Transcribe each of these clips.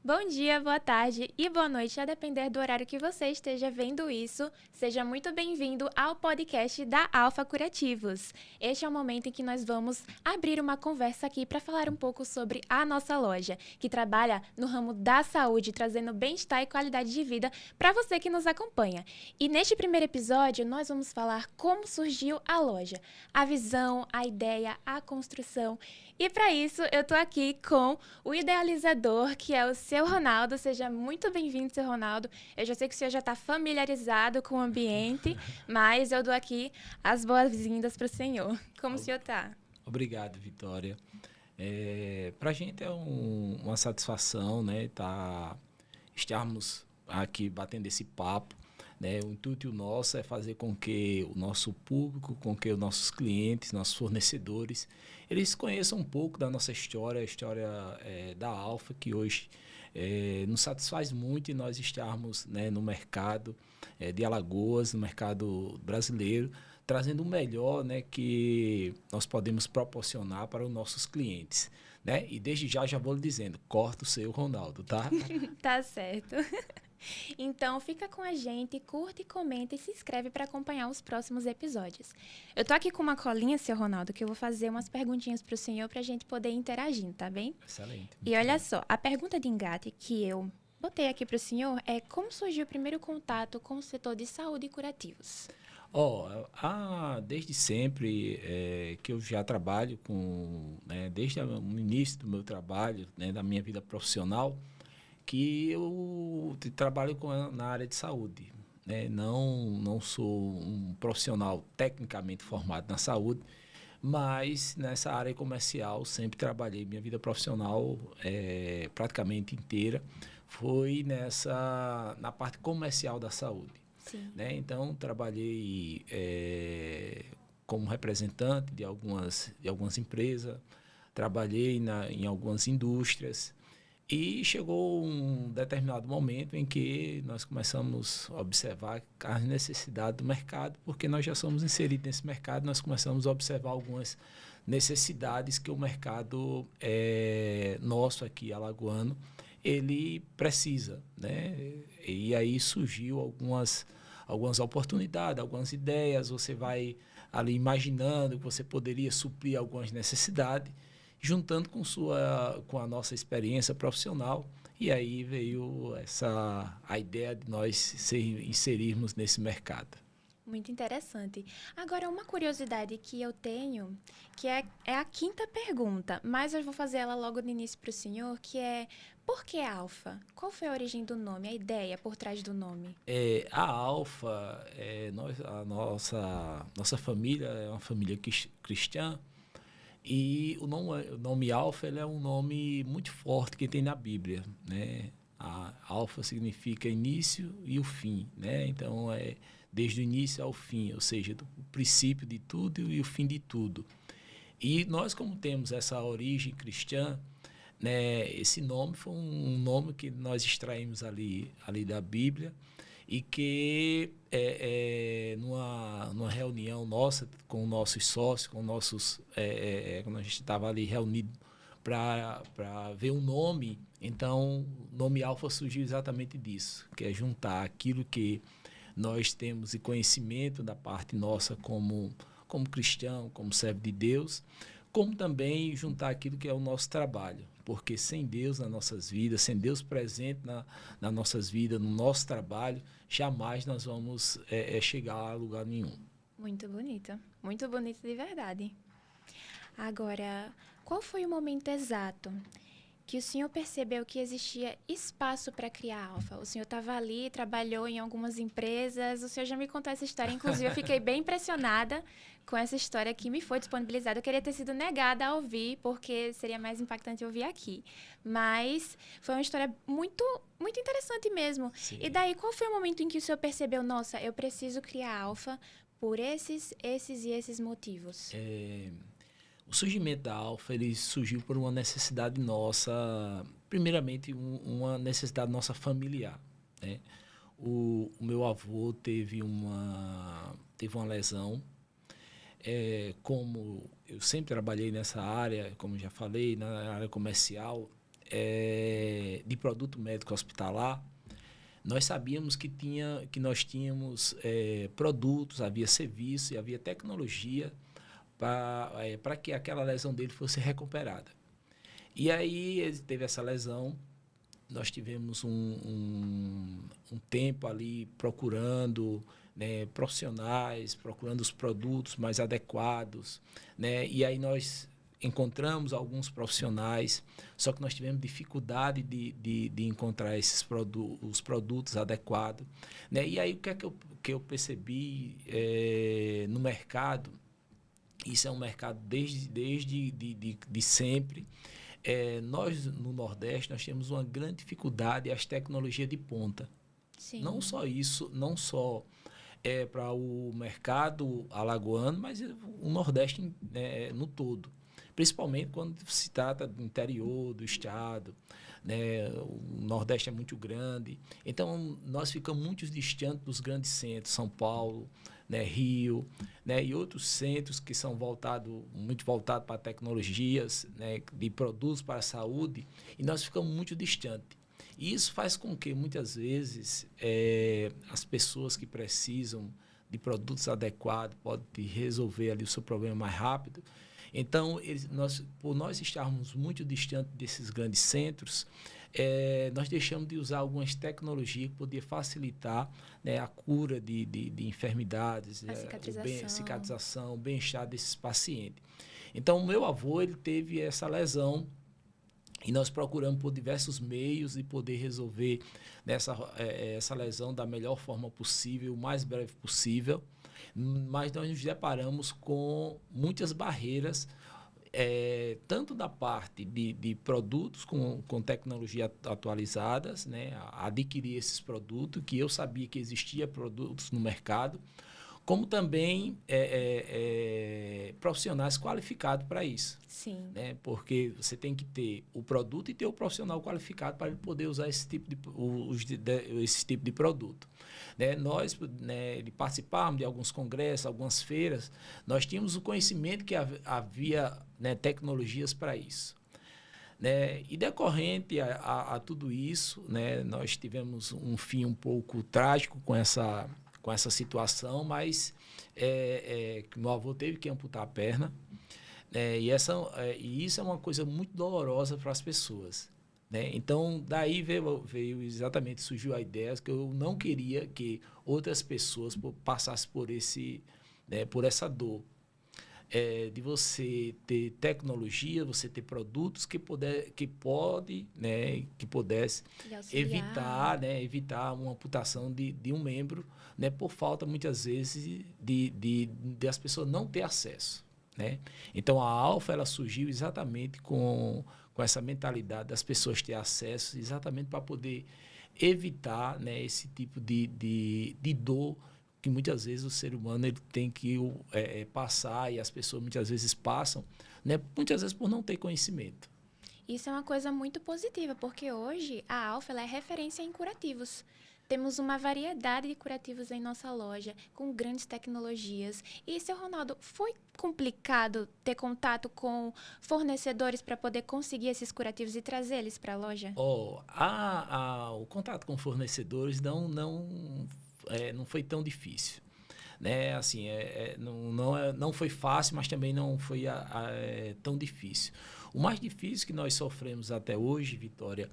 Bom dia, boa tarde e boa noite, a depender do horário que você esteja vendo isso. Seja muito bem-vindo ao podcast da Alfa Curativos. Este é o momento em que nós vamos abrir uma conversa aqui para falar um pouco sobre a nossa loja, que trabalha no ramo da saúde, trazendo bem-estar e qualidade de vida para você que nos acompanha. E neste primeiro episódio, nós vamos falar como surgiu a loja, a visão, a ideia, a construção. E para isso, eu tô aqui com o idealizador, que é o seu Ronaldo. Seja muito bem-vindo, seu Ronaldo. Eu já sei que o senhor já está familiarizado com o ambiente, mas eu dou aqui as boas-vindas para o senhor. Como o senhor está? Obrigado, Vitória. Para a gente é uma satisfação, né, estarmos aqui batendo esse papo. Né? O intuito nosso é fazer com que o nosso público, com que os nossos clientes, nossos fornecedores, eles conheçam um pouco da nossa história, a história da Alfa, que hoje nos satisfaz muito em nós estarmos, né, no mercado de Alagoas, no mercado brasileiro, trazendo o melhor, né, que nós podemos proporcionar para os nossos clientes. Né? E desde já vou lhe dizendo, corta o seu Ronaldo, tá? Tá certo. Então, fica com a gente, curte, comenta e se inscreve para acompanhar os próximos episódios. Eu tô aqui com uma colinha, seu Ronaldo, que eu vou fazer umas perguntinhas pro senhor pra gente poder interagir, tá bem? Excelente. E olha só, a pergunta de engate que eu botei aqui pro senhor é: como surgiu o primeiro contato com o setor de saúde e curativos? Desde sempre que eu já trabalho desde o início do meu trabalho, né, da minha vida profissional, que eu trabalho na área de saúde. Né? Não sou um profissional tecnicamente formado na saúde, mas nessa área comercial sempre trabalhei. Minha vida profissional praticamente inteira foi na parte comercial da saúde. Sim. Né? Então, trabalhei como representante de algumas empresas, trabalhei em algumas indústrias, e chegou um determinado momento em que nós começamos a observar as necessidades do mercado, porque nós já somos inseridos nesse mercado, nós começamos a observar algumas necessidades que o mercado nosso aqui, alagoano, ele precisa. Né? E aí surgiu algumas oportunidades, algumas ideias, você vai ali imaginando que você poderia suprir algumas necessidades, juntando com a nossa experiência profissional, e aí veio a ideia de nós inserirmos nesse mercado. Muito interessante. Agora, uma curiosidade que eu tenho, que é a quinta pergunta, mas eu vou fazer ela logo no início para o senhor, que é: por que Alfa? Qual foi a origem do nome, a ideia por trás do nome? A Alfa, a nossa família é uma família cristã, e o nome Alfa ele é um nome muito forte que tem na Bíblia. Né? A Alfa significa início e o fim. Né? Então, desde o início ao fim, ou seja, do princípio de tudo e o fim de tudo. E nós, como temos essa origem cristã, né, esse nome foi um nome que nós extraímos ali da Bíblia, e que numa reunião nossa com nossos sócios, quando a gente estava ali reunido para ver um nome, então o nome Alfa surgiu exatamente disso, que é juntar aquilo que nós temos de conhecimento da parte nossa como cristão, como servo de Deus, como também juntar aquilo que é o nosso trabalho. Porque sem Deus nas nossas vidas, sem Deus presente nas nossas vidas, no nosso trabalho, jamais nós vamos chegar a lugar nenhum. Muito bonito de verdade. Agora, qual foi o momento exato que o senhor percebeu que existia espaço para criar a Alfa? O senhor estava ali, trabalhou em algumas empresas, o senhor já me contou essa história, inclusive eu fiquei bem impressionada com essa história que me foi disponibilizada. Eu queria ter sido negada a ouvir, porque seria mais impactante ouvir aqui. Mas foi uma história muito, muito interessante mesmo. Sim. E daí, qual foi o momento em que o senhor percebeu: nossa, eu preciso criar a Alfa por esses e esses motivos? O surgimento da Alfa, ele surgiu por uma necessidade nossa, primeiramente uma necessidade nossa familiar. Né? O meu avô teve uma lesão. Como eu sempre trabalhei nessa área, como já falei, na área comercial, de produto médico hospitalar, nós sabíamos que nós tínhamos produtos, havia serviço e havia tecnologia para que aquela lesão dele fosse recuperada. E aí ele teve essa lesão, nós tivemos um tempo ali procurando, né, profissionais, procurando os produtos mais adequados, né, e aí nós encontramos alguns profissionais, só que nós tivemos dificuldade de encontrar os produtos adequados, né, e aí o que eu percebi no mercado, isso é um mercado desde de sempre. Nós, no Nordeste, nós temos uma grande dificuldade às tecnologias de ponta. Sim. Não só isso, não só para o mercado alagoano, mas o Nordeste no todo. Principalmente quando se trata do interior, do estado, né? O Nordeste é muito grande. Então, nós ficamos muito distantes dos grandes centros, São Paulo, né, Rio, né, e outros centros que são muito voltados para tecnologias, né, de produtos para a saúde, e nós ficamos muito distantes. E isso faz com que, muitas vezes, as pessoas que precisam de produtos adequados podem resolver ali o seu problema mais rápido. Então, por nós estarmos muito distantes desses grandes centros, nós deixamos de usar algumas tecnologias que podiam facilitar, né, a cura de enfermidades, cicatrização, o bem-estar desses pacientes. Então, o meu avô ele teve essa lesão e nós procuramos por diversos meios de poder resolver essa lesão da melhor forma possível, o mais breve possível, mas nós nos deparamos com muitas barreiras, tanto da parte de produtos com tecnologia atualizadas, né, a adquirir esses produtos, que eu sabia que existia produtos no mercado, como também profissionais qualificados para isso. Sim. Né? Porque você tem que ter o produto e ter o profissional qualificado para ele poder usar esse tipo de produto. Né? Nós, né, participávamos de alguns congressos, algumas feiras, nós tínhamos o conhecimento que havia, né, tecnologias para isso. Né? E decorrente a tudo isso, né, nós tivemos um fim um pouco trágico com essa situação, mas meu avô teve que amputar a perna, e isso é uma coisa muito dolorosa para as pessoas. Né? Então, daí veio exatamente, surgiu a ideia que eu não queria que outras pessoas passassem por essa dor. De você ter tecnologia, você ter produtos que pudesse evitar uma amputação de um membro, né, por falta, muitas vezes, de as pessoas não ter acesso. Né? Então, a Alfa ela surgiu exatamente com essa mentalidade das pessoas ter acesso, exatamente para poder evitar, né, esse tipo de dor que muitas vezes o ser humano ele tem que passar, e as pessoas muitas vezes passam, né, muitas vezes por não ter conhecimento. Isso é uma coisa muito positiva, porque hoje a Alfa ela é referência em curativos. Temos uma variedade de curativos em nossa loja, com grandes tecnologias. E, seu Ronaldo, foi complicado ter contato com fornecedores para poder conseguir esses curativos e trazer eles para a loja? O contato com fornecedores não foi tão difícil. Né? Assim, não foi fácil, mas também não foi tão difícil. O mais difícil que nós sofremos até hoje, Vitória,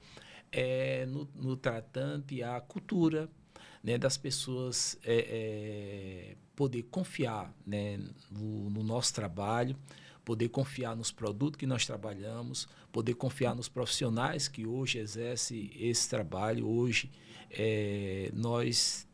no tratante a cultura, né, das pessoas poder confiar, né, no nosso trabalho, poder confiar nos produtos que nós trabalhamos, poder confiar nos profissionais que hoje exercem esse trabalho. Hoje nós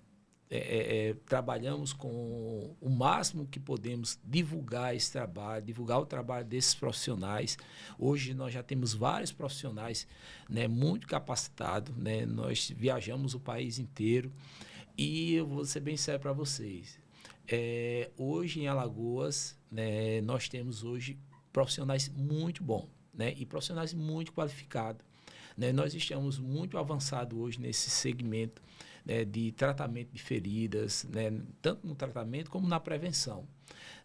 trabalhamos com o máximo que podemos divulgar esse trabalho, divulgar o trabalho desses profissionais. Hoje nós já temos vários profissionais, né, muito capacitados, né? Nós viajamos o país inteiro e eu vou ser bem sério para vocês. Hoje em Alagoas, né, nós temos hoje profissionais muito bons, né, e profissionais muito qualificados. Né? Nós estamos muito avançados hoje nesse segmento, né, de tratamento de feridas, né, tanto no tratamento como na prevenção.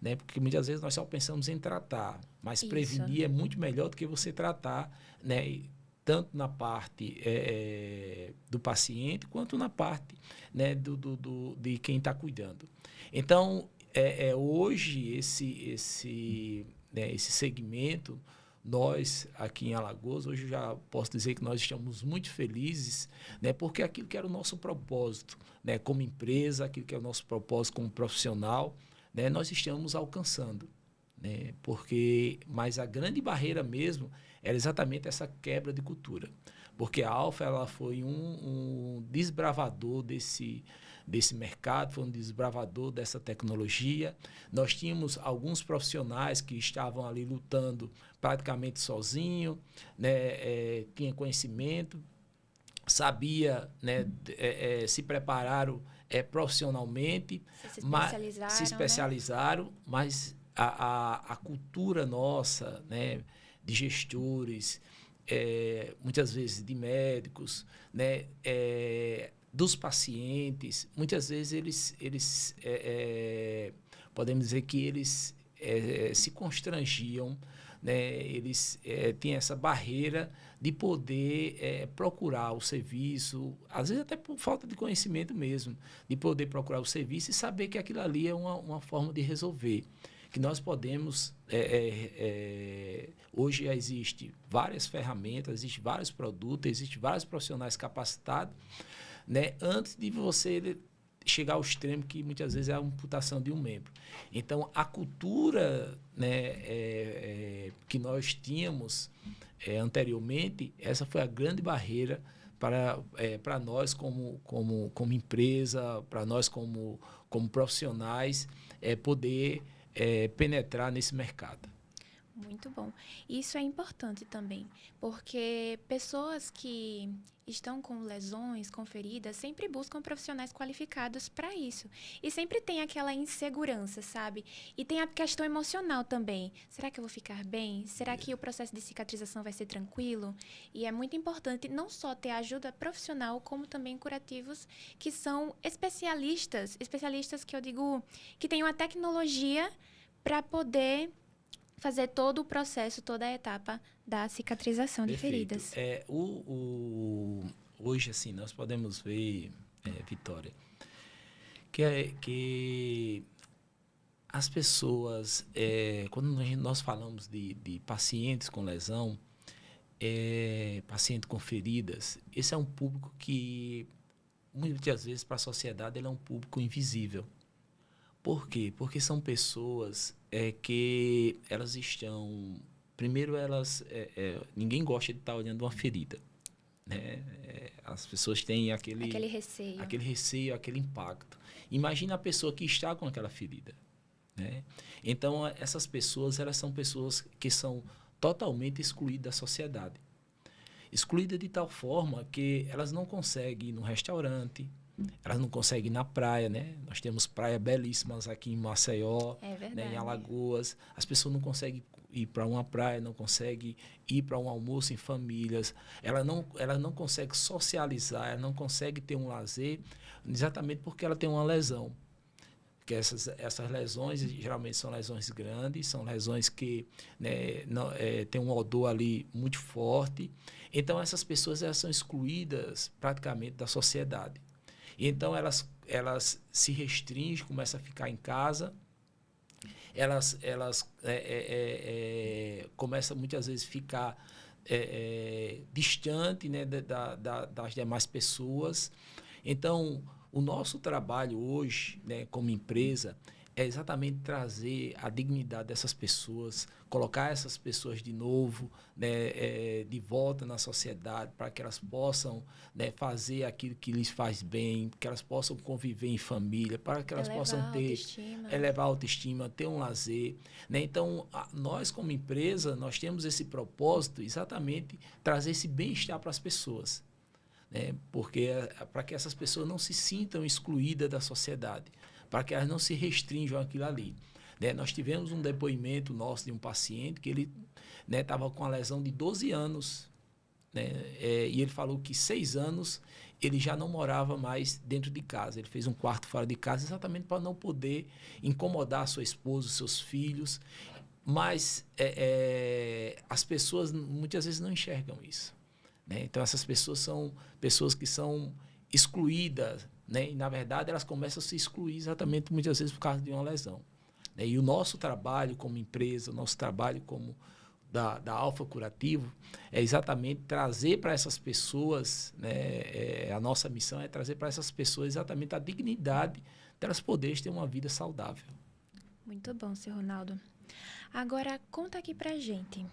Né? Porque muitas vezes nós só pensamos em tratar, mas prevenir é muito melhor do que você tratar, né, tanto na parte do paciente, quanto na parte, né, de quem está cuidando. Então, hoje, esse segmento, nós, aqui em Alagoas, hoje eu já posso dizer que nós estamos muito felizes, né, porque aquilo que era o nosso propósito, né, como empresa, aquilo que é o nosso propósito como profissional, né, nós estamos alcançando. Né, mas a grande barreira mesmo era exatamente essa quebra de cultura. Porque a Alfa ela foi um desbravador desse mercado, foi um desbravador dessa tecnologia. Nós tínhamos alguns profissionais que estavam ali lutando praticamente sozinho, né, tinha conhecimento, sabia, né, se prepararam profissionalmente, se especializaram, né? Mas a cultura nossa, né, de gestores, muitas vezes de médicos, né, dos pacientes, muitas vezes eles podemos dizer que eles se constrangiam, né, eles tinham essa barreira de poder procurar o serviço, às vezes até por falta de conhecimento mesmo, de poder procurar o serviço e saber que aquilo ali é uma forma de resolver. Que nós podemos, hoje já existe várias ferramentas, existem vários produtos, existem vários profissionais capacitados, né, antes de você chegar ao extremo que muitas vezes é a amputação de um membro. Então, a cultura, né, que nós tínhamos anteriormente, essa foi a grande barreira para nós como empresa, para nós como profissionais, poder penetrar nesse mercado. Muito bom. Isso é importante também, porque pessoas que estão com lesões, com feridas, sempre buscam profissionais qualificados para isso. E sempre tem aquela insegurança, sabe? E tem a questão emocional também. Será que eu vou ficar bem? Será que o processo de cicatrização vai ser tranquilo? E é muito importante não só ter ajuda profissional, como também curativos que são especialistas que eu digo que têm uma tecnologia para poder fazer todo o processo, toda a etapa da cicatrização de feridas. Hoje, assim, nós podemos ver, Vitória, que as pessoas, quando nós falamos de pacientes com lesão, paciente com feridas, esse é um público que, muitas vezes, para a sociedade, ele é um público invisível. Por quê? Porque são pessoas que elas estão... Primeiro, ninguém gosta de estar olhando uma ferida. Né? As pessoas têm aquele receio, aquele impacto. Imagina a pessoa que está com aquela ferida. Né? Então, essas pessoas, elas são pessoas que são totalmente excluídas da sociedade. Excluídas de tal forma que elas não conseguem ir no restaurante, elas não conseguem ir na praia, né? Nós temos praias belíssimas aqui em Maceió, né? Em Alagoas. As pessoas não conseguem ir para uma praia, não conseguem ir para um almoço em famílias. Ela não consegue socializar, ela não consegue ter um lazer, exatamente porque ela tem uma lesão. Porque essas lesões geralmente são lesões grandes, são lesões que, né, tem um odor ali muito forte. Então, essas pessoas elas são excluídas praticamente da sociedade. Então, elas se restringem, começam a ficar em casa, elas começam muitas vezes a ficar distante, né, das demais pessoas. Então, o nosso trabalho hoje, né, como empresa, é exatamente trazer a dignidade dessas pessoas, colocar essas pessoas de novo, né, de volta na sociedade, para que elas possam, né, fazer aquilo que lhes faz bem, que elas possam conviver em família, para que elas possam elevar a autoestima, ter um lazer. Né? Então, nós como empresa, nós temos esse propósito, exatamente, trazer esse bem-estar para as pessoas. Né? Porque para que essas pessoas não se sintam excluídas da sociedade, para que elas não se restringam àquilo ali. Né? Nós tivemos um depoimento nosso de um paciente que ele estava com uma lesão de 12 anos, né? E ele falou que 6 anos ele já não morava mais dentro de casa. Ele fez um quarto fora de casa exatamente para não poder incomodar a sua esposa, os seus filhos. Mas as pessoas muitas vezes não enxergam isso. né? Então, essas pessoas são pessoas que são excluídas, né? E, na verdade, elas começam a se excluir exatamente, muitas vezes, por causa de uma lesão, né? E o nosso trabalho como empresa, o nosso trabalho como da Alfa Curativo é exatamente trazer para essas pessoas, né? A nossa missão é trazer para essas pessoas exatamente a dignidade delas poderem ter uma vida saudável. Muito bom, seu Ronaldo. Agora, conta aqui pra gente.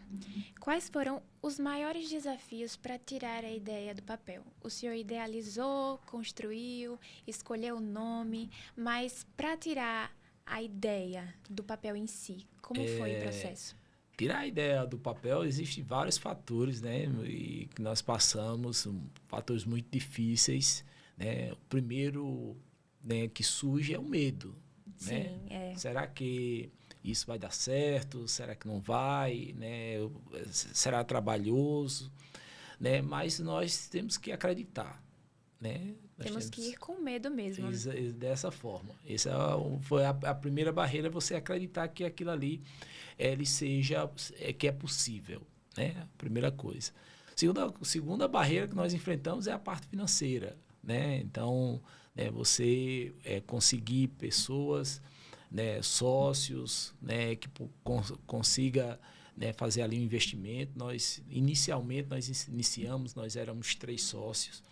Quais foram os maiores desafios para tirar a ideia do papel? O senhor idealizou, construiu, escolheu o nome, mas para tirar a ideia do papel em si, como foi o processo? Tirar a ideia do papel, existem vários fatores, né? E que nós passamos, fatores muito difíceis, né? O primeiro, né, que surge é o medo, né? Sim, é. Será que isso vai dar certo? Será que não vai? Né? Será trabalhoso? Né? Mas nós temos que acreditar, né? Temos que ir com medo mesmo. Dessa forma. Essa foi a primeira barreira, você acreditar que aquilo ali ele seja, que é possível, né? A primeira coisa. Segunda barreira que nós enfrentamos é a parte financeira, né? Então, né, você conseguir pessoas, né, sócios, né, que consiga, né, fazer ali um investimento. Inicialmente, nós éramos 3 sócios.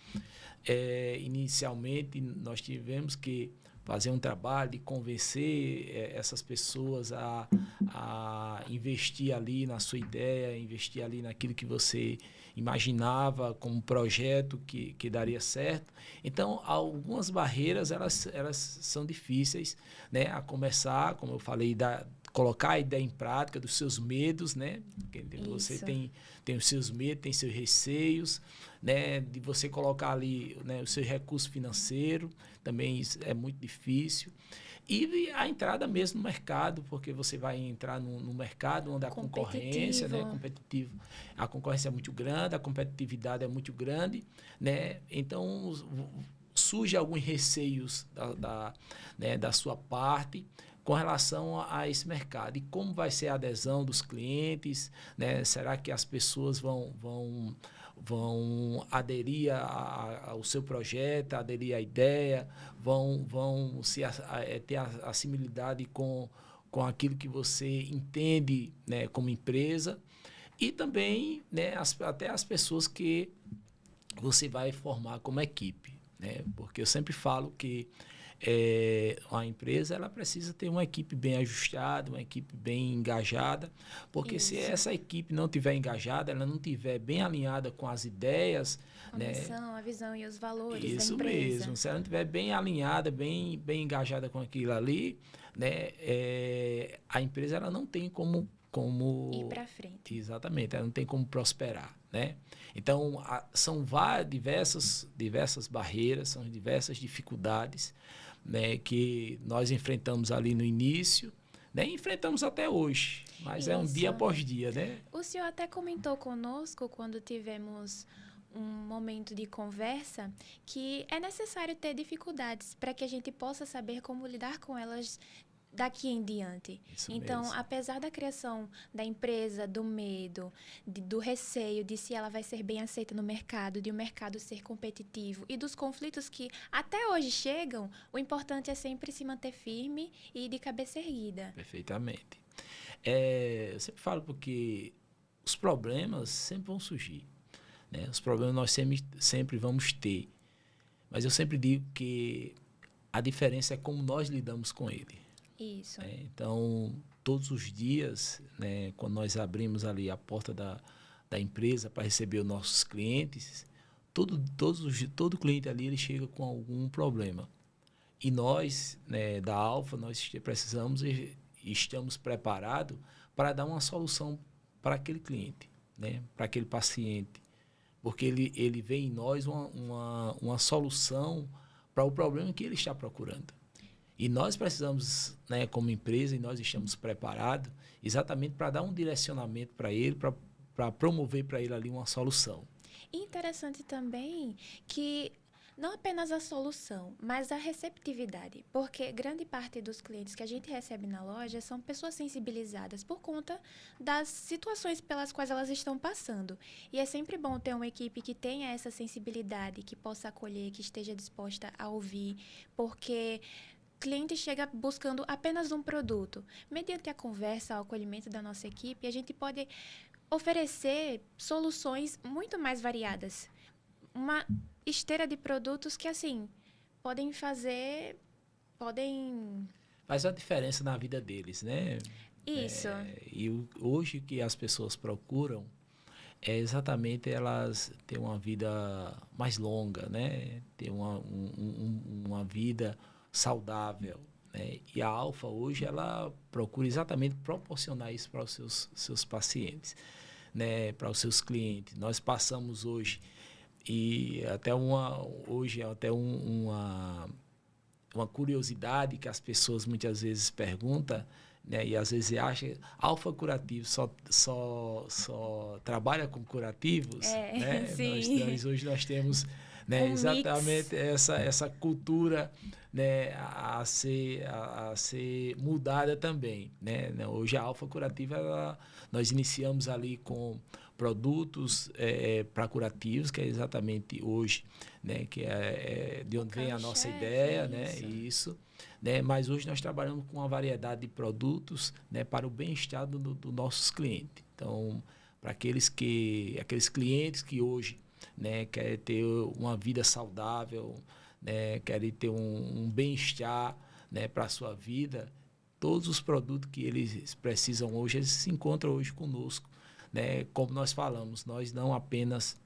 Inicialmente, nós tivemos que fazer um trabalho de convencer essas pessoas a investir ali na sua ideia, investir ali naquilo que você imaginava como projeto que daria certo. Então, algumas barreiras, elas são difíceis, né, a começar, como eu falei, colocar a ideia em prática dos seus medos, né? Você tem os seus medos, tem seus receios, né? De você colocar ali, né, o seu recurso financeiro, também é muito difícil. E a entrada mesmo no mercado, porque você vai entrar no mercado onde a concorrência, né, competitivo, a concorrência é muito grande, a competitividade é muito grande, né? Então, surge alguns receios né, da sua parte com relação a esse mercado. E como vai ser a adesão dos clientes, né? Será que as pessoas vão aderir ao seu projeto, aderir à ideia, vão ter a similaridade com aquilo que você entende, né, como empresa, e também, né, até as pessoas que você vai formar como equipe, né? Porque eu sempre falo que a empresa ela precisa ter uma equipe bem ajustada, uma equipe bem engajada, porque se essa equipe não estiver engajada, ela não estiver bem alinhada com as ideias, a missão, a visão e os valores isso da empresa. mesmo, se ela não estiver bem alinhada, bem engajada com aquilo ali, né, a empresa ela não tem como ir para frente. Exatamente, ela não tem como prosperar, né? Então, são diversas barreiras, são diversas dificuldades, né, que nós enfrentamos ali no início, né, e enfrentamos até hoje, mas é um dia após dia, né? O senhor até comentou conosco, quando tivemos um momento de conversa, que é necessário ter dificuldades para que a gente possa saber como lidar com elas daqui em diante. Isso então, mesmo. Apesar da criação da empresa, do medo, do receio de se ela vai ser bem aceita no mercado, de o mercado ser competitivo e dos conflitos que até hoje chegam, o importante é sempre se manter firme e de cabeça erguida. Perfeitamente. Eu sempre falo porque os problemas sempre vão surgir, né? Os problemas nós sempre vamos ter, mas eu sempre digo que a diferença é como nós lidamos com ele. Isso. Então, todos os dias, né, quando nós abrimos ali a porta da empresa para receber os nossos clientes, todo cliente ali ele chega com algum problema. E nós, né, da Alfa, nós precisamos e estamos preparados para dar uma solução para aquele cliente, né, para aquele paciente. Porque ele vê em nós uma solução para o problema que ele está procurando. E nós precisamos, né, como empresa, e nós estamos preparados exatamente para dar um direcionamento para ele, para promover para ele ali uma solução. Interessante também que Não apenas a solução, mas a receptividade, porque grande parte dos clientes que a gente recebe na loja são pessoas sensibilizadas por conta das situações pelas quais elas estão passando. E é sempre bom ter uma equipe que tenha essa sensibilidade, que possa acolher, que esteja disposta a ouvir, porque cliente chega buscando apenas um produto. Mediante a conversa, o acolhimento da nossa equipe, a gente pode oferecer soluções muito mais variadas. Uma esteira de produtos que, assim, podem... Faz a diferença na vida deles, né? Isso. Hoje o que as pessoas procuram é exatamente elas ter uma vida mais longa, né? Ter uma vida saudável, né? E a Alfa hoje ela procura exatamente proporcionar isso para os seus pacientes, né? Para os seus clientes. Nós passamos hoje uma curiosidade que as pessoas muitas vezes perguntam, né? E às vezes acham Alfa Curativo só trabalha com curativos, né? Sim. Hoje nós temos, né, exatamente essa cultura, né, a ser mudada também, né? Hoje a Alfa Curativa nós iniciamos ali com produtos para curativos, que é exatamente hoje, né, que é de onde vem a nossa ideia, né? Isso, né? Mas hoje nós trabalhamos com uma variedade de produtos, né, para o bem-estar dos nossos clientes. Então, para aqueles clientes que hoje, né, querem ter uma vida saudável, né, querem ter um bem-estar, né, para a sua vida, todos os produtos que eles precisam hoje, eles se encontram hoje conosco, né? Como nós falamos, nós não apenas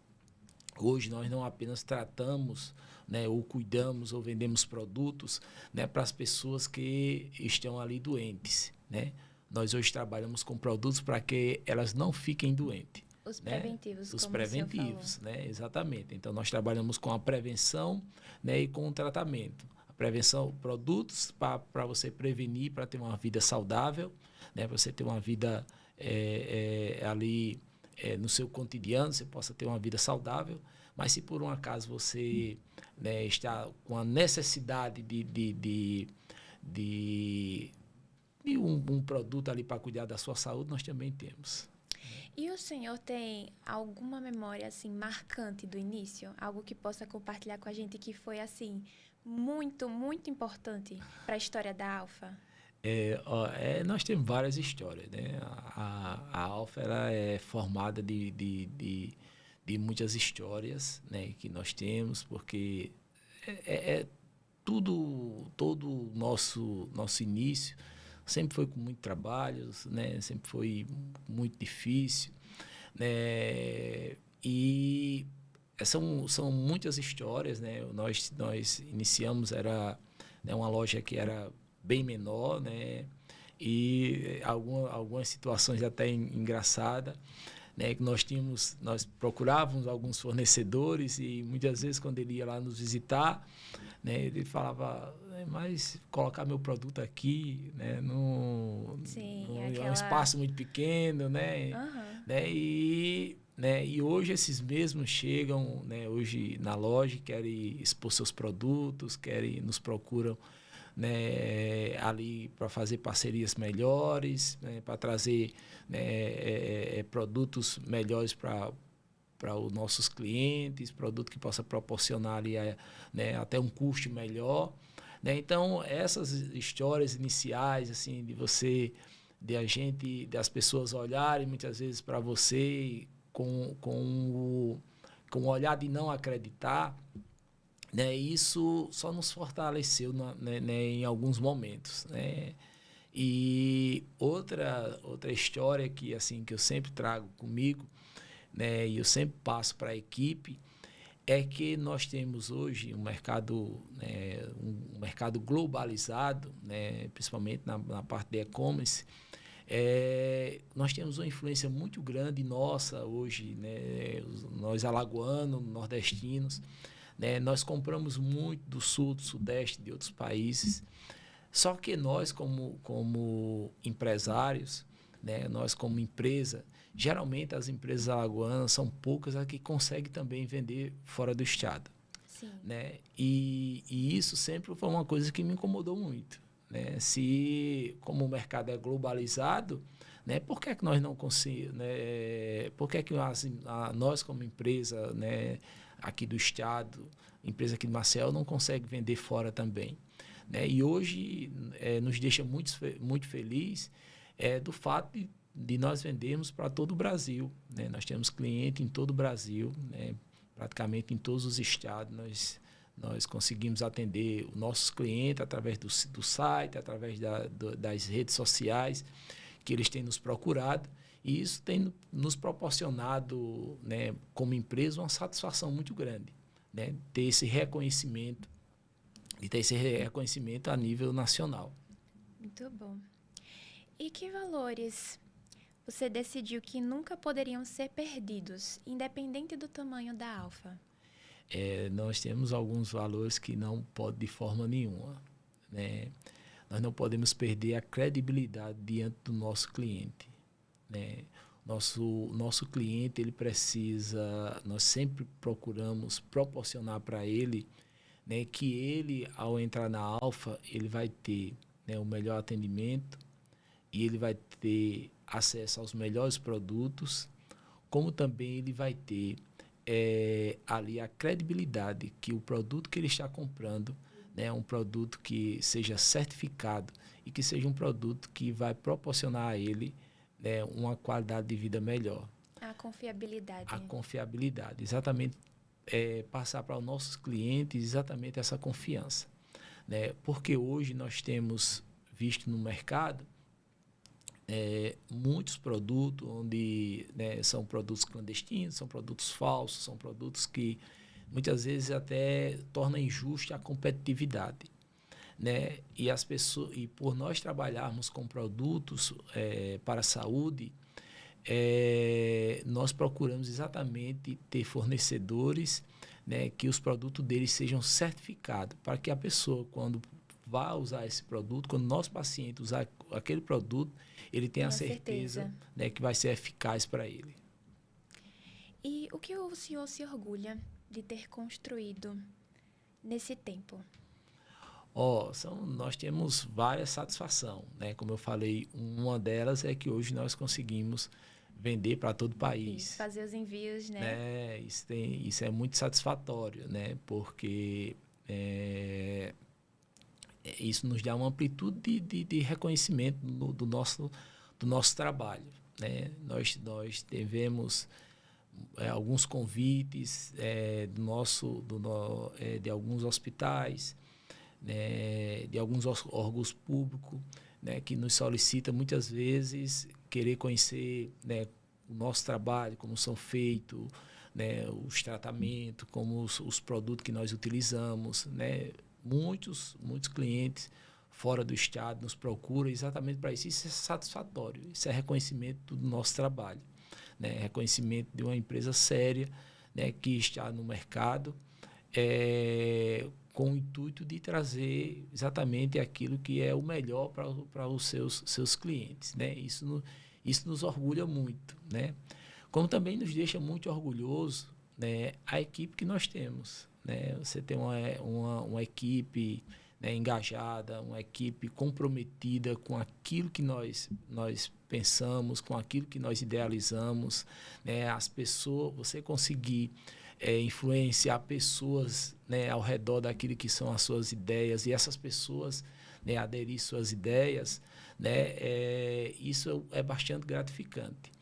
tratamos, né, ou cuidamos ou vendemos produtos, né, para as pessoas que estão ali doentes, né? Nós hoje trabalhamos com produtos para que elas não fiquem doentes. Os preventivos, né? Os preventivos, né? Exatamente. Então, nós trabalhamos com a prevenção, né, e com o tratamento. A prevenção, produtos para você prevenir, para ter uma vida saudável, né? Para você ter uma vida ali no seu cotidiano, você possa ter uma vida saudável. Mas se por um acaso você, né, está com a necessidade de um produto ali para cuidar da sua saúde, nós também temos. E o senhor tem alguma memória, assim, marcante do início? Algo que possa compartilhar com a gente que foi, assim, muito, muito importante para a história da Alfa? Nós temos várias histórias, né? A Alfa ela é formada de muitas histórias, né, que nós temos, porque todo o nosso início sempre foi com muito trabalho, né? Sempre foi muito difícil, né? E são muitas histórias, né? Nós iniciamos, era, né, uma loja que era bem menor, né? E algumas situações até engraçadas, né? Que nós procurávamos alguns fornecedores e muitas vezes quando ele ia lá nos visitar, né, ele falava, mas colocar meu produto aqui, né, é um espaço muito pequeno, né? Uhum. E hoje esses mesmos chegam, né, hoje na loja, querem expor seus produtos, nos procuram, né, ali para fazer parcerias melhores, né, para trazer, né, produtos melhores para os nossos clientes, produto que possa proporcionar ali, né, até um custo melhor, né? Então, essas histórias iniciais, assim, das pessoas olharem muitas vezes para você com o olhar de não acreditar, né? Isso só nos fortaleceu, né, em alguns momentos, né? E outra história que eu sempre trago comigo, né, e eu sempre passo para a equipe, é que nós temos hoje um mercado, né, um mercado globalizado, né, principalmente na parte de e-commerce. Nós temos uma influência muito grande nossa hoje, né, nós alagoanos, nordestinos, né, nós compramos muito do sul, do sudeste, de outros países. Só que nós, como empresários, né, nós como empresa, geralmente as empresas alagoanas são poucas as que conseguem também vender fora do estado. Sim. né? E isso sempre foi uma coisa que me incomodou muito, né? Se, como o mercado é globalizado, né? Por que é que nós não conseguimos, né? Por que é que nós como empresa, né? Aqui do estado, empresa aqui de Maceió, não consegue vender fora também, né? E hoje nos deixa muito feliz do fato de nós vendermos para todo o Brasil, né? Nós temos cliente em todo o Brasil, né? Praticamente em todos os estados nós conseguimos atender os nossos clientes através do site, através das redes sociais, que eles têm nos procurado, e isso tem nos proporcionado, né, como empresa, uma satisfação muito grande, né, ter esse reconhecimento a nível nacional. Muito bom. E que valores você decidiu que nunca poderiam ser perdidos, independente do tamanho da Alfa? Nós temos alguns valores que não pode de forma nenhuma, né? Nós não podemos perder a credibilidade diante do nosso cliente, né? Nosso cliente, ele precisa, nós sempre procuramos proporcionar para ele, né, que ele, ao entrar na Alfa, ele vai ter, né, o melhor atendimento e ele vai ter acesso aos melhores produtos, como também ele vai ter ali a credibilidade que o produto que ele está comprando, né, é um produto que seja certificado e que seja um produto que vai proporcionar a ele, né, uma qualidade de vida melhor. A confiabilidade. A confiabilidade, exatamente, passar para os nossos clientes exatamente essa confiança, né? Porque hoje nós temos visto no mercado muitos produtos onde, né, são produtos clandestinos, são produtos falsos, são produtos que muitas vezes até tornam injusta a competitividade, né? E as pessoas, e por nós trabalharmos com produtos para a saúde, nós procuramos exatamente ter fornecedores, né, que os produtos deles sejam certificados, para que a pessoa, quando vá usar esse produto, quando o nosso paciente usar aquele produto, ele tenha a certeza, né, que vai ser eficaz para ele. E o que o senhor se orgulha de ter construído nesse tempo? Nós temos várias satisfações, né? Como eu falei, uma delas é que hoje nós conseguimos vender para todo o país. Isso, fazer os envios, né? Isso é muito satisfatório, né? Porque isso nos dá uma amplitude de reconhecimento do nosso trabalho, né? Nós tivemos alguns convites de alguns hospitais, né, de alguns órgãos públicos, né, que nos solicitam muitas vezes querer conhecer, né, o nosso trabalho, como são feitos, né, os tratamentos, como os produtos que nós utilizamos, né? Muitos clientes fora do estado nos procuram exatamente para isso. Isso é satisfatório, isso é reconhecimento do nosso trabalho, né? Reconhecimento de uma empresa séria, né, que está no mercado, com o intuito de trazer exatamente aquilo que é o melhor para os seus clientes, né? Isso nos orgulha muito, né? Como também nos deixa muito orgulhoso, né, a equipe que nós temos, né? Você tem uma equipe, né, engajada, uma equipe comprometida com aquilo que nós pensamos, com aquilo que nós idealizamos, né? As pessoas, você conseguir influenciar pessoas, né, ao redor daquilo que são as suas ideias, e essas pessoas, né, aderir suas ideias, né, isso é bastante gratificante.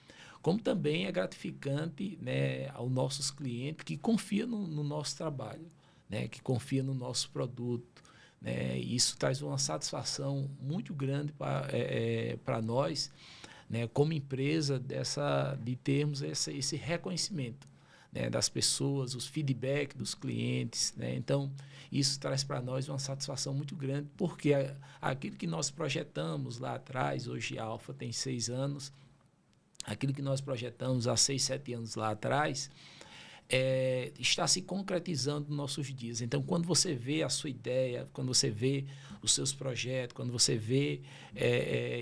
Como também é gratificante, né, aos nossos clientes que confiam no nosso trabalho, né, que confiam no nosso produto, né? Isso traz uma satisfação muito grande para nós, né, como empresa, de termos esse reconhecimento, né, das pessoas, os feedback dos clientes, né? Então, isso traz para nós uma satisfação muito grande, porque aquilo que nós projetamos lá atrás, hoje a Alfa tem 6 anos, aquilo que nós projetamos há 6, 7 anos lá atrás, está se concretizando nos nossos dias. Então, quando você vê a sua ideia, quando você vê os seus projetos, quando você vê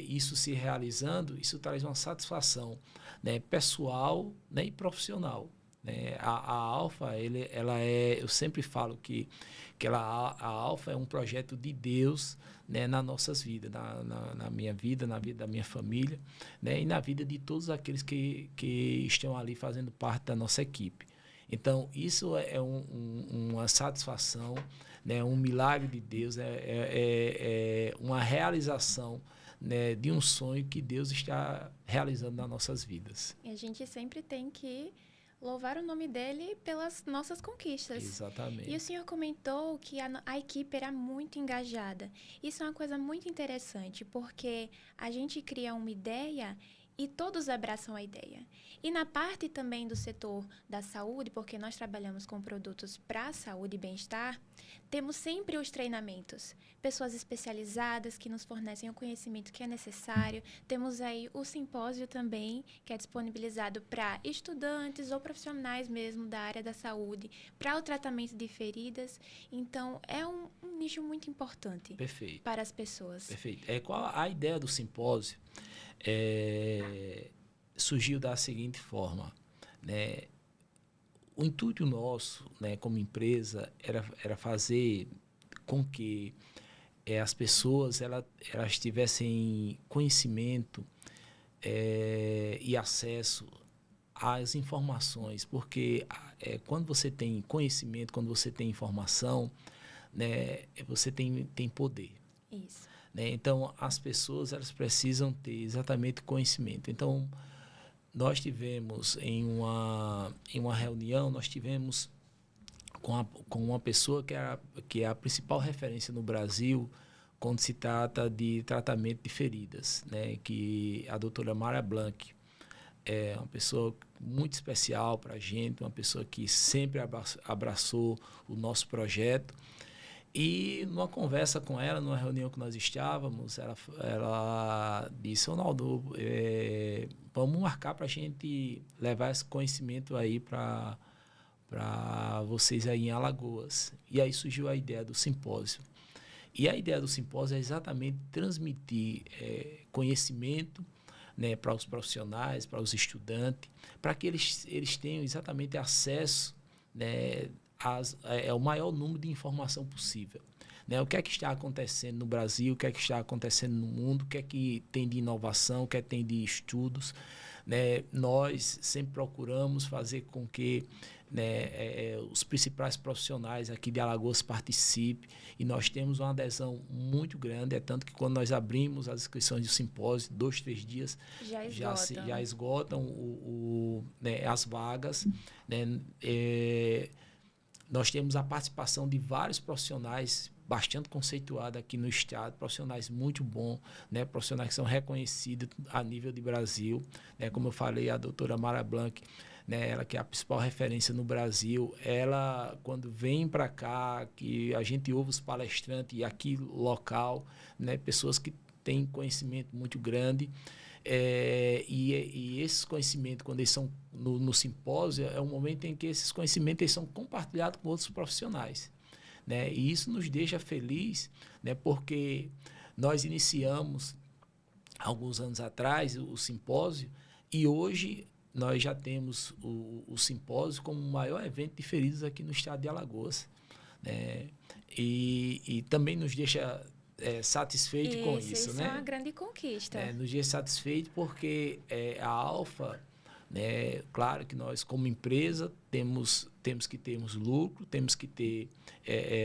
isso se realizando, isso traz uma satisfação, né, pessoal, né, e profissional, né? A Alfa, ela eu sempre falo a Alfa é um projeto de Deus, né, nas nossas vidas, na minha vida, na vida da minha família, né, e na vida de todos aqueles que estão ali fazendo parte da nossa equipe. Então, isso é uma satisfação, né, um milagre de Deus, é uma realização, né, de um sonho que Deus está realizando nas nossas vidas. E a gente sempre tem que louvar o nome dele pelas nossas conquistas. Exatamente. E o senhor comentou que a equipe era muito engajada. Isso é uma coisa muito interessante, porque a gente cria uma ideia e todos abraçam a ideia. E na parte também do setor da saúde, porque nós trabalhamos com produtos para saúde e bem-estar, temos sempre os treinamentos. Pessoas especializadas que nos fornecem o conhecimento que é necessário. Temos aí o simpósio também, que é disponibilizado para estudantes ou profissionais mesmo da área da saúde, para o tratamento de feridas. Então, é um nicho muito importante. Perfeito. Para as pessoas. Perfeito. Qual a ideia do simpósio? Surgiu da seguinte forma, né? O intuito nosso, né, como empresa, era fazer com que as pessoas elas tivessem conhecimento e acesso às informações, porque quando você tem conhecimento, quando você tem informação, né, você tem poder. Isso. Né? Então, as pessoas elas precisam ter exatamente conhecimento. Então, nós tivemos em uma reunião, nós tivemos com uma pessoa que é a principal referência no Brasil quando se trata de tratamento de feridas, né? Que a doutora Mara Blanc é uma pessoa muito especial para a gente, uma pessoa que sempre abraçou o nosso projeto. E numa conversa com ela, numa reunião que nós estávamos, ela disse: Ronaldo, vamos marcar para a gente levar esse conhecimento aí para vocês aí em Alagoas. E aí surgiu a ideia do simpósio. E a ideia do simpósio é exatamente transmitir conhecimento, né, para os profissionais, para os estudantes, para que eles tenham exatamente acesso, né, ao maior número de informação possível. Né? O que é que está acontecendo no Brasil, o que é que está acontecendo no mundo, o que é que tem de inovação, o que é que tem de estudos. Né? Nós sempre procuramos fazer com que, né, os principais profissionais aqui de Alagoas participem, e nós temos uma adesão muito grande, tanto que quando nós abrimos as inscrições do simpósio, 2, 3 dias já esgotam né, as vagas. Né? Nós temos a participação de vários profissionais bastante conceituados aqui no estado, profissionais muito bons, né? Profissionais que são reconhecidos a nível de Brasil. Né? Como eu falei, a doutora Mara Blanc, né? Ela que é a principal referência no Brasil, ela, quando vem para cá, que a gente ouve os palestrantes aqui local, né? Pessoas que têm conhecimento muito grande, e esses conhecimentos, quando eles são no simpósio, é um momento em que esses conhecimentos eles são compartilhados com outros profissionais. Né? E isso nos deixa feliz, né? Porque nós iniciamos, alguns anos atrás, o simpósio, e hoje nós já temos o simpósio como o maior evento de feridos aqui no estado de Alagoas. Né? E também nos deixa satisfeito com isso. Isso né? É uma grande conquista. Nos deixa satisfeito porque a Alfa, né, claro que nós, como empresa, temos que termos lucro, temos que ter,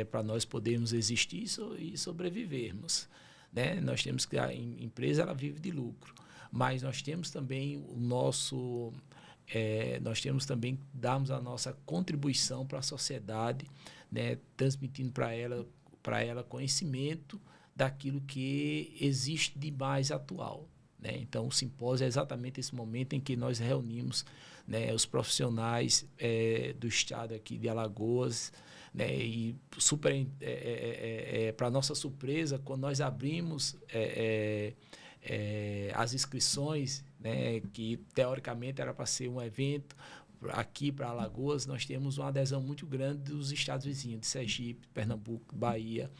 para nós podermos existir e sobrevivermos. Né? Nós temos que, a empresa ela vive de lucro, mas nós temos também nós temos também que darmos a nossa contribuição para a sociedade, né, transmitindo para ela conhecimento daquilo que existe de mais atual. Né? Então, o simpósio é exatamente esse momento em que nós reunimos, né, os profissionais do estado aqui de Alagoas, né, e para nossa surpresa, quando nós abrimos as inscrições, né, que teoricamente era para ser um evento aqui para Alagoas, nós temos uma adesão muito grande dos estados vizinhos, de Sergipe, Pernambuco, Bahia,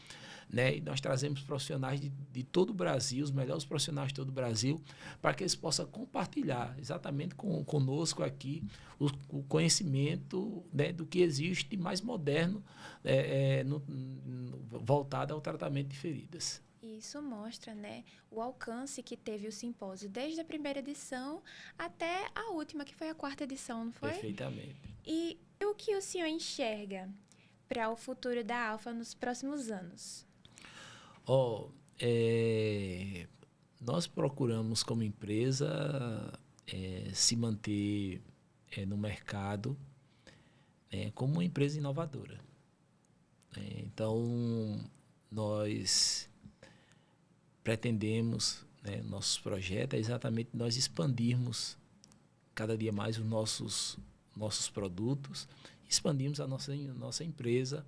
né? E nós trazemos profissionais de todo o Brasil, os melhores profissionais de todo o Brasil, para que eles possam compartilhar exatamente conosco aqui o conhecimento, né, do que existe de mais moderno, voltado ao tratamento de feridas. Isso mostra, né, o alcance que teve o simpósio, desde a primeira edição até a última, que foi a 4ª edição, não foi? Perfeitamente. E o que o senhor enxerga para o futuro da Alfa nos próximos anos? Nós procuramos, como empresa, se manter no mercado como uma empresa inovadora. Então, nós pretendemos, nossos projetos é exatamente nós expandirmos cada dia mais os nossos produtos, expandirmos a nossa empresa,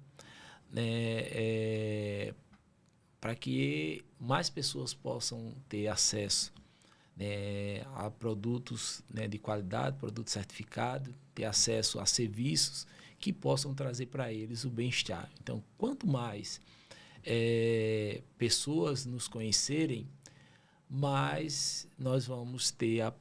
para que mais pessoas possam ter acesso a produtos de qualidade, produtos certificados, ter acesso a serviços que possam trazer para eles o bem-estar. Então, quanto mais pessoas nos conhecerem, mais nós vamos ter a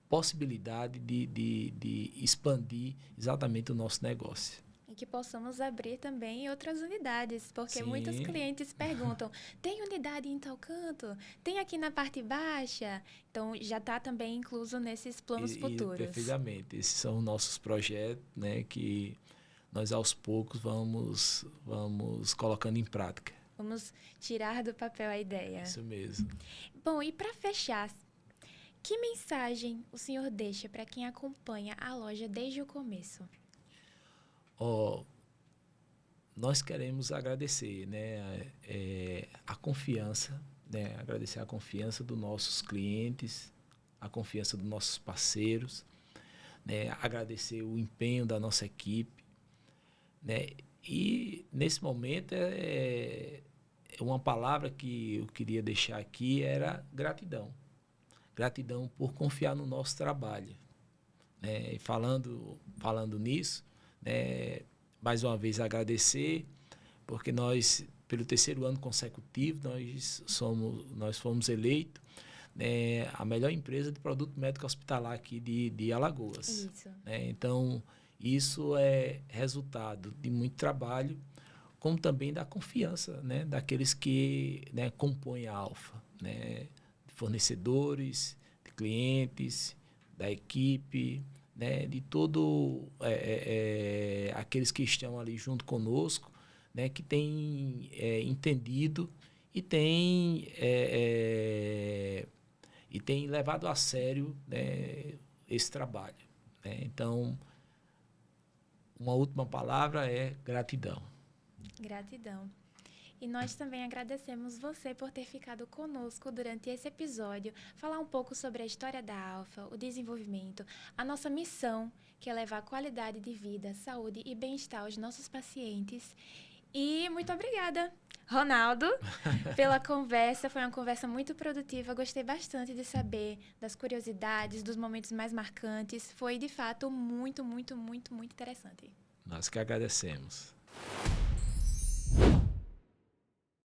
possibilidade de expandir exatamente o nosso negócio. E que possamos abrir também outras unidades, porque Sim. Muitos clientes perguntam, tem unidade em tal canto? Tem aqui na parte baixa? Então, já está também incluso nesses planos futuros. Perfeitamente. Esses são os nossos projetos, que nós, aos poucos, vamos colocando em prática. Vamos tirar do papel a ideia. Isso mesmo. Bom, e para fechar, que mensagem o senhor deixa para quem acompanha a loja desde o começo? Nós queremos agradecer a confiança, agradecer a confiança dos nossos clientes, a confiança dos nossos parceiros, agradecer o empenho da nossa equipe. E, nesse momento, uma palavra que eu queria deixar aqui era gratidão. Gratidão por confiar no nosso trabalho. E falando nisso, mais uma vez agradecer, porque nós, pelo terceiro ano consecutivo, nós fomos eleitos a melhor empresa de produto médico hospitalar aqui de Alagoas. Isso. Então, isso é resultado de muito trabalho, como também da confiança daqueles que compõem a Alfa, de fornecedores, de clientes, da equipe, de todo aqueles que estão ali junto conosco, que têm entendido e têm levado a sério esse trabalho. Então, uma última palavra é gratidão. Gratidão. E nós também agradecemos você por ter ficado conosco durante esse episódio, falar um pouco sobre a história da Alfa, o desenvolvimento, a nossa missão, que é levar qualidade de vida, saúde e bem-estar aos nossos pacientes. E muito obrigada, Ronaldo, pela conversa. Foi uma conversa muito produtiva. Gostei bastante de saber das curiosidades, dos momentos mais marcantes. Foi, de fato, muito, muito, muito, muito interessante. Nós que agradecemos.